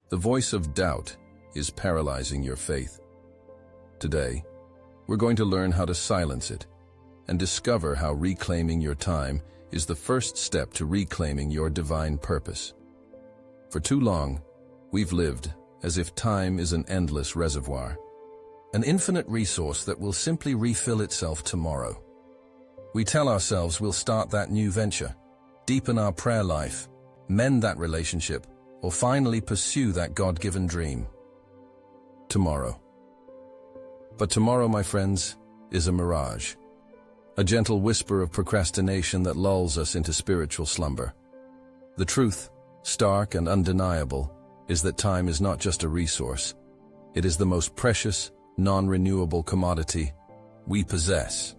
The voice of doubt is paralyzing your faith. Today, we're going to learn how to silence it and discover how reclaiming your time is the first step to reclaiming your divine purpose. For too long, we've lived as if time is an endless reservoir, an infinite resource that will simply refill itself tomorrow. We tell ourselves we'll start that new venture, deepen our prayer life, mend that relationship, or finally pursue that God-given dream. Tomorrow. But tomorrow, my friends, is a mirage. A gentle whisper of procrastination that lulls us into spiritual slumber. The truth, stark and undeniable, is that time is not just a resource. It is the most precious, non-renewable commodity we possess.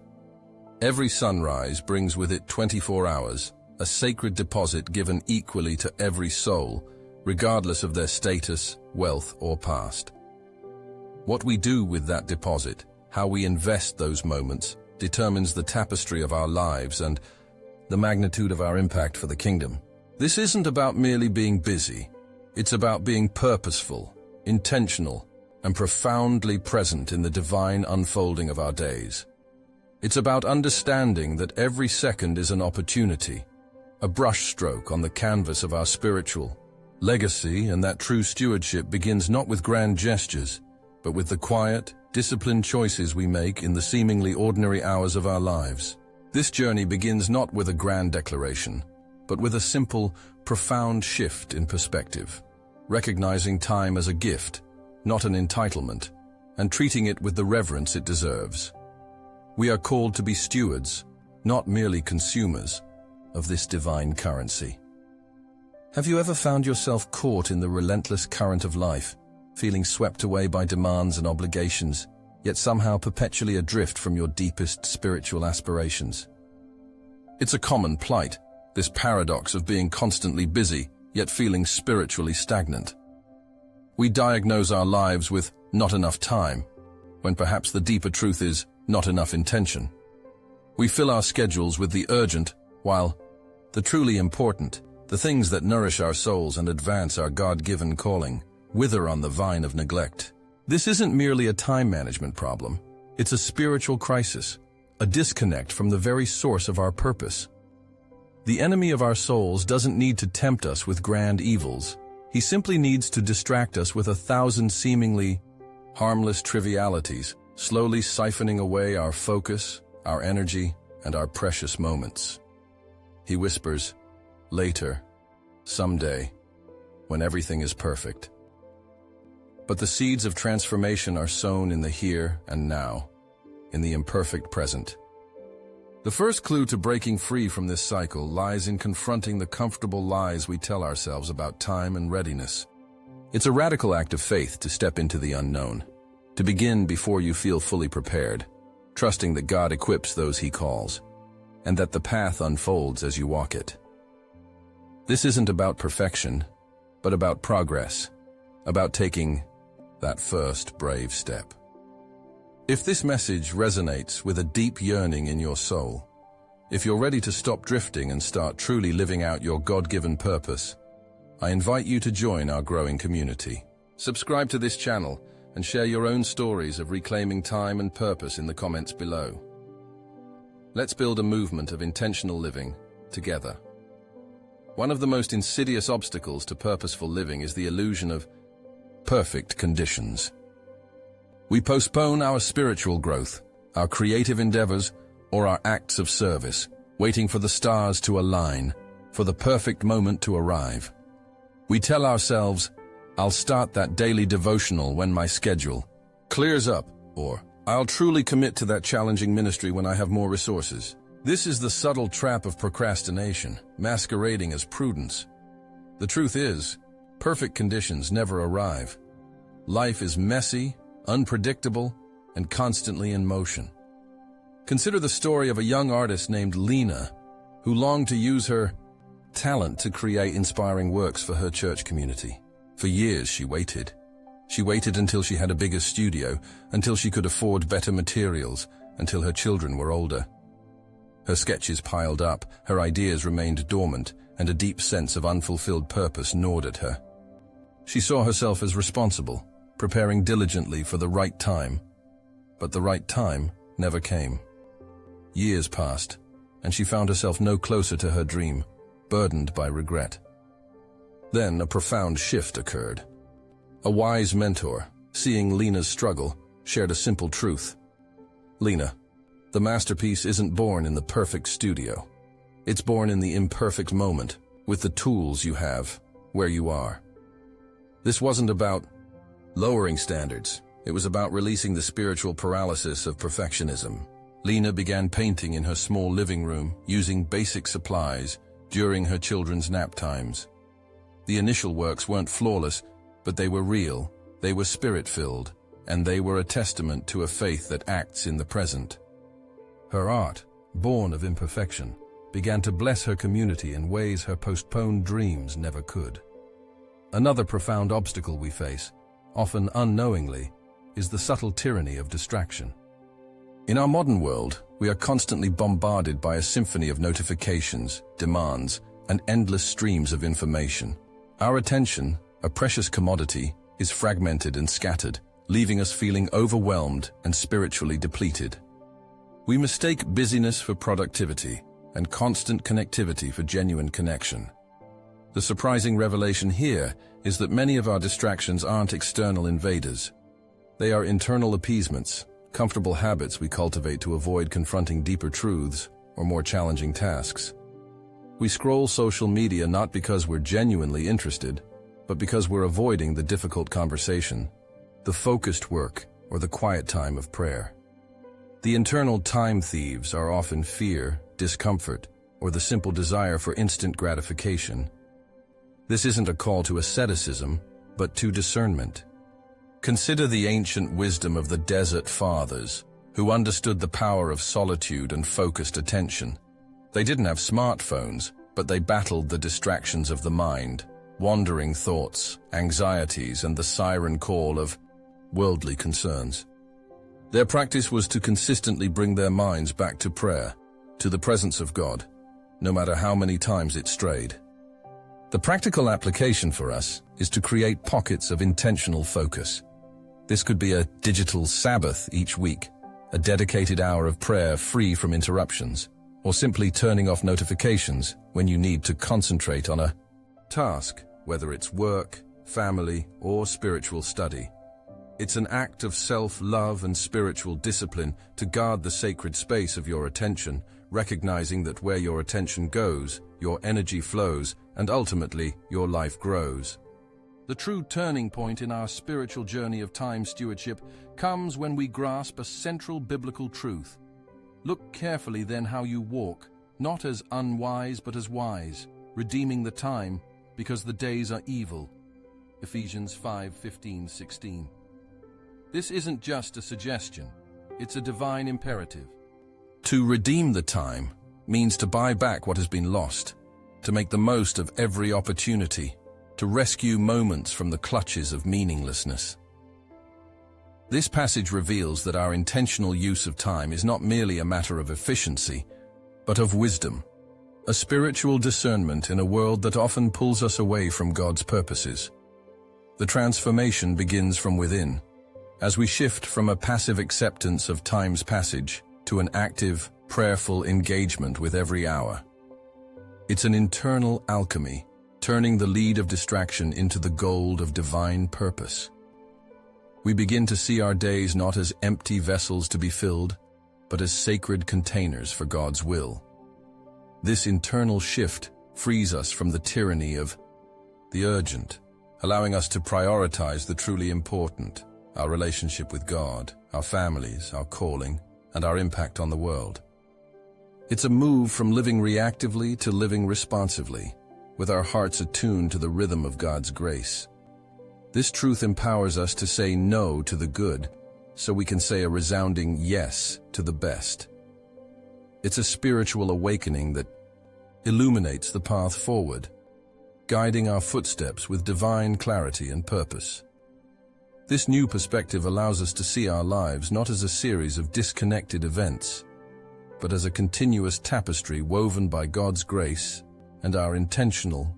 Every sunrise brings with it 24 hours, a sacred deposit given equally to every soul, regardless of their status, wealth, or past. What we do with that deposit, how we invest those moments, determines the tapestry of our lives and the magnitude of our impact for the kingdom. This isn't about merely being busy. It's about being purposeful, intentional, and profoundly present in the divine unfolding of our days. It's about understanding that every second is an opportunity, a brushstroke on the canvas of our spiritual legacy, and that true stewardship begins not with grand gestures, but with the quiet, disciplined choices we make in the seemingly ordinary hours of our lives. This journey begins not with a grand declaration, but with a simple, profound shift in perspective, recognizing time as a gift, not an entitlement, and treating it with the reverence it deserves. We are called to be stewards, not merely consumers, of this divine currency. Have you ever found yourself caught in the relentless current of life, feeling swept away by demands and obligations, yet somehow perpetually adrift from your deepest spiritual aspirations? It's a common plight, this paradox of being constantly busy, yet feeling spiritually stagnant. We diagnose our lives with not enough time, when perhaps the deeper truth is not enough intention. We fill our schedules with the urgent, while the truly important, the things that nourish our souls and advance our God-given calling, wither on the vine of neglect. This isn't merely a time management problem. It's a spiritual crisis, a disconnect from the very source of our purpose. The enemy of our souls doesn't need to tempt us with grand evils. He simply needs to distract us with 1,000 seemingly harmless trivialities, slowly siphoning away our focus, our energy, and our precious moments. He whispers, later, someday, when everything is perfect. But the seeds of transformation are sown in the here and now, in the imperfect present. The first clue to breaking free from this cycle lies in confronting the comfortable lies we tell ourselves about time and readiness. It's a radical act of faith to step into the unknown, to begin before you feel fully prepared, trusting that God equips those He calls, and that the path unfolds as you walk it. This isn't about perfection, but about progress, about taking that first brave step. If this message resonates with a deep yearning in your soul, if you're ready to stop drifting and start truly living out your God-given purpose, I invite you to join our growing community. Subscribe to this channel and share your own stories of reclaiming time and purpose in the comments below. Let's build a movement of intentional living together. One of the most insidious obstacles to purposeful living is the illusion of perfect conditions. We postpone our spiritual growth, our creative endeavors, or our acts of service, waiting for the stars to align, for the perfect moment to arrive. We tell ourselves, I'll start that daily devotional when my schedule clears up, or I'll truly commit to that challenging ministry when I have more resources. This is the subtle trap of procrastination, masquerading as prudence. The truth is, perfect conditions never arrive. Life is messy, unpredictable, and constantly in motion. Consider the story of a young artist named Lena, who longed to use her talent to create inspiring works for her church community. For years she waited. She waited until she had a bigger studio, until she could afford better materials, until her children were older. Her sketches piled up, her ideas remained dormant, and a deep sense of unfulfilled purpose gnawed at her. She saw herself as responsible, preparing diligently for the right time. But the right time never came. Years passed, and she found herself no closer to her dream, burdened by regret. Then a profound shift occurred. A wise mentor, seeing Lena's struggle, shared a simple truth. Lena, the masterpiece isn't born in the perfect studio. It's born in the imperfect moment, with the tools you have, where you are. This wasn't about lowering standards. It was about releasing the spiritual paralysis of perfectionism. Lena began painting in her small living room, using basic supplies during her children's nap times. The initial works weren't flawless, but they were real, they were spirit-filled, and they were a testament to a faith that acts in the present. Her art, born of imperfection, began to bless her community in ways her postponed dreams never could. Another profound obstacle we face, often unknowingly, is the subtle tyranny of distraction. In our modern world, we are constantly bombarded by a symphony of notifications, demands, and endless streams of information. Our attention, a precious commodity, is fragmented and scattered, leaving us feeling overwhelmed and spiritually depleted. We mistake busyness for productivity and constant connectivity for genuine connection. The surprising revelation here is that many of our distractions aren't external invaders. They are internal appeasements, comfortable habits we cultivate to avoid confronting deeper truths or more challenging tasks. We scroll social media not because we're genuinely interested, but because we're avoiding the difficult conversation, the focused work, or the quiet time of prayer. The internal time thieves are often fear, discomfort, or the simple desire for instant gratification. This isn't a call to asceticism, but to discernment. Consider the ancient wisdom of the desert fathers, who understood the power of solitude and focused attention. They didn't have smartphones, but they battled the distractions of the mind, wandering thoughts, anxieties, and the siren call of worldly concerns. Their practice was to consistently bring their minds back to prayer, to the presence of God, no matter how many times it strayed. The practical application for us is to create pockets of intentional focus. This could be a digital Sabbath each week, a dedicated hour of prayer free from interruptions, or simply turning off notifications when you need to concentrate on a task, whether it's work, family, or spiritual study. It's an act of self-love and spiritual discipline to guard the sacred space of your attention, recognizing that where your attention goes, your energy flows, and ultimately, your life grows. The true turning point in our spiritual journey of time stewardship comes when we grasp a central biblical truth. Look carefully then how you walk, not as unwise but as wise, redeeming the time, because the days are evil. Ephesians 5:15-16. This isn't just a suggestion, it's a divine imperative. To redeem the time means to buy back what has been lost, to make the most of every opportunity, to rescue moments from the clutches of meaninglessness. This passage reveals that our intentional use of time is not merely a matter of efficiency, but of wisdom, a spiritual discernment in a world that often pulls us away from God's purposes. The transformation begins from within, as we shift from a passive acceptance of time's passage to an active, prayerful engagement with every hour. It's an internal alchemy, turning the lead of distraction into the gold of divine purpose. We begin to see our days not as empty vessels to be filled, but as sacred containers for God's will. This internal shift frees us from the tyranny of the urgent, allowing us to prioritize the truly important, our relationship with God, our families, our calling, and our impact on the world. It's a move from living reactively to living responsively, with our hearts attuned to the rhythm of God's grace. This truth empowers us to say no to the good, so we can say a resounding yes to the best. It's a spiritual awakening that illuminates the path forward, guiding our footsteps with divine clarity and purpose. This new perspective allows us to see our lives not as a series of disconnected events, but as a continuous tapestry woven by God's grace and our intentional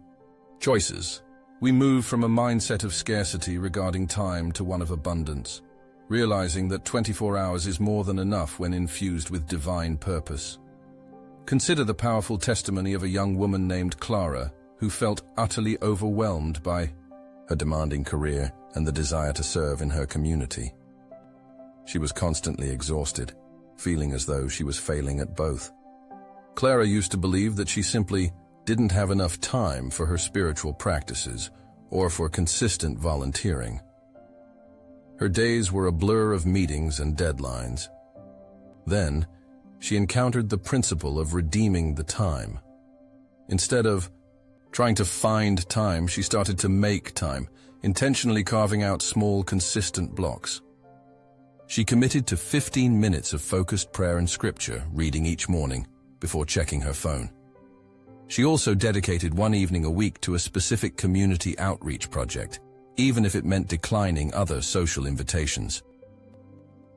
choices. we move from a mindset of scarcity regarding time to one of abundance, realizing that 24 hours is more than enough when infused with divine purpose. Consider the powerful testimony of a young woman named Clara, who felt utterly overwhelmed by her demanding career and the desire to serve in her community. She was constantly exhausted, feeling as though she was failing at both. Clara used to believe that she simply didn't have enough time for her spiritual practices or for consistent volunteering. Her days were a blur of meetings and deadlines. Then, she encountered the principle of redeeming the time. Instead of trying to find time, she started to make time, intentionally carving out small, consistent blocks. She committed to 15 minutes of focused prayer and scripture reading each morning before checking her phone. She also dedicated one evening a week to a specific community outreach project, even if it meant declining other social invitations.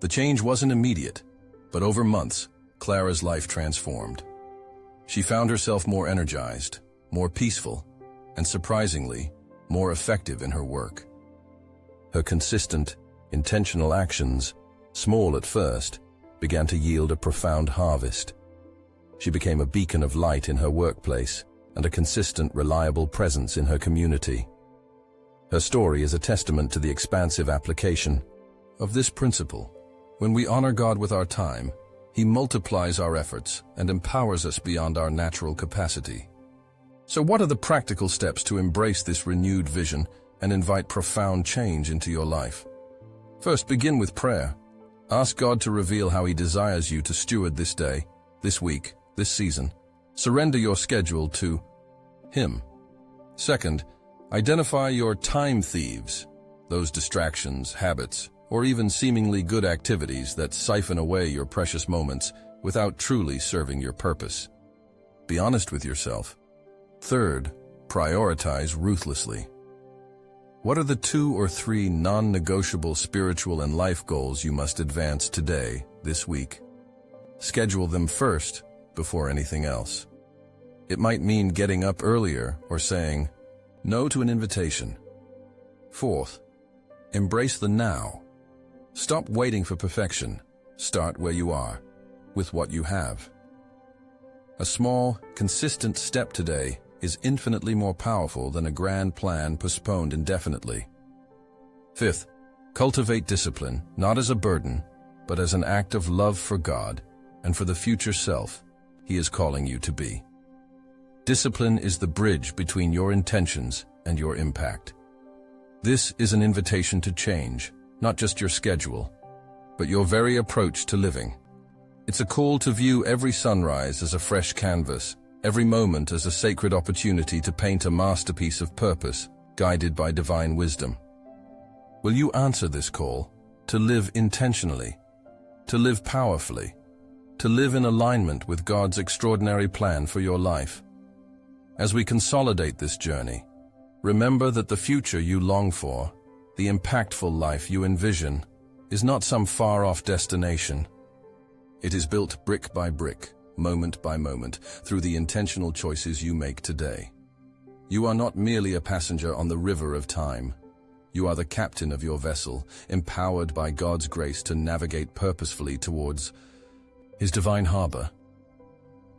The change wasn't immediate, but over months, Clara's life transformed. She found herself more energized, more peaceful, and surprisingly, more effective in her work. Her consistent, intentional actions, small at first, began to yield a profound harvest. She became a beacon of light in her workplace and a consistent, reliable presence in her community. Her story is a testament to the expansive application of this principle. When we honor God with our time, He multiplies our efforts and empowers us beyond our natural capacity. So what are the practical steps to embrace this renewed vision and invite profound change into your life? First, begin with prayer. Ask God to reveal how He desires you to steward this day, this week, this season. Surrender your schedule to Him. Second, identify your time thieves, those distractions, habits, or even seemingly good activities that siphon away your precious moments without truly serving your purpose. Be honest with yourself. Third, prioritize ruthlessly. What are the 2 or 3 non-negotiable spiritual and life goals you must advance today, this week? Schedule them first, before anything else. It might mean getting up earlier or saying no to an invitation. Fourth, embrace the now. Stop waiting for perfection. Start where you are, with what you have. A small, consistent step today is infinitely more powerful than a grand plan postponed indefinitely. Fifth, cultivate discipline, not as a burden, but as an act of love for God and for the future self He is calling you to be. Discipline is the bridge between your intentions and your impact. This is an invitation to change, not just your schedule, but your very approach to living. It's a call to view every sunrise as a fresh canvas, every moment as a sacred opportunity to paint a masterpiece of purpose, guided by divine wisdom. Will you answer this call to live intentionally, to live powerfully, to live in alignment with God's extraordinary plan for your life? As we consolidate this journey, remember that the future you long for, the impactful life you envision, is not some far-off destination. It is built brick by brick, moment by moment, through the intentional choices you make today. You are not merely a passenger on the river of time. You are the captain of your vessel, empowered by God's grace to navigate purposefully towards His divine harbor.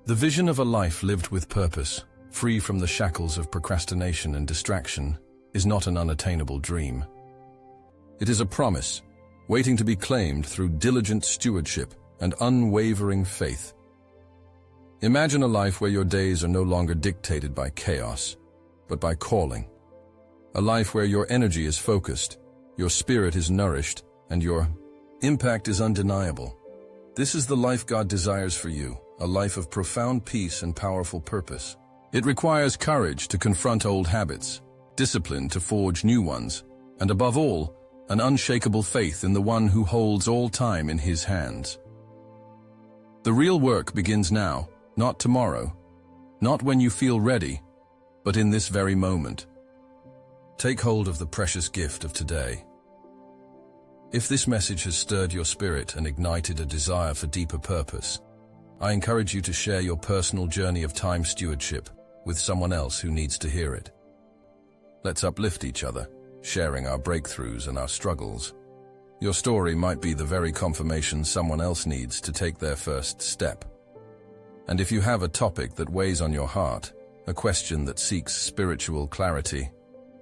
The vision of a life lived with purpose, free from the shackles of procrastination and distraction, is not an unattainable dream. It is a promise, waiting to be claimed through diligent stewardship and unwavering faith. Imagine a life where your days are no longer dictated by chaos, but by calling. A life where your energy is focused, your spirit is nourished, and your impact is undeniable. This is the life God desires for you, a life of profound peace and powerful purpose. It requires courage to confront old habits, discipline to forge new ones, and above all, an unshakable faith in the one who holds all time in His hands. The real work begins now, not tomorrow, not when you feel ready, but in this very moment. Take hold of the precious gift of today. If this message has stirred your spirit and ignited a desire for deeper purpose, I encourage you to share your personal journey of time stewardship with someone else who needs to hear it. Let's uplift each other, sharing our breakthroughs and our struggles. Your story might be the very confirmation someone else needs to take their first step. And if you have a topic that weighs on your heart, a question that seeks spiritual clarity,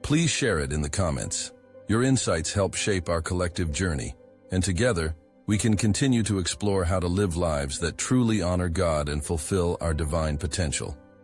please share it in the comments. Your insights help shape our collective journey, and together, we can continue to explore how to live lives that truly honor God and fulfill our divine potential.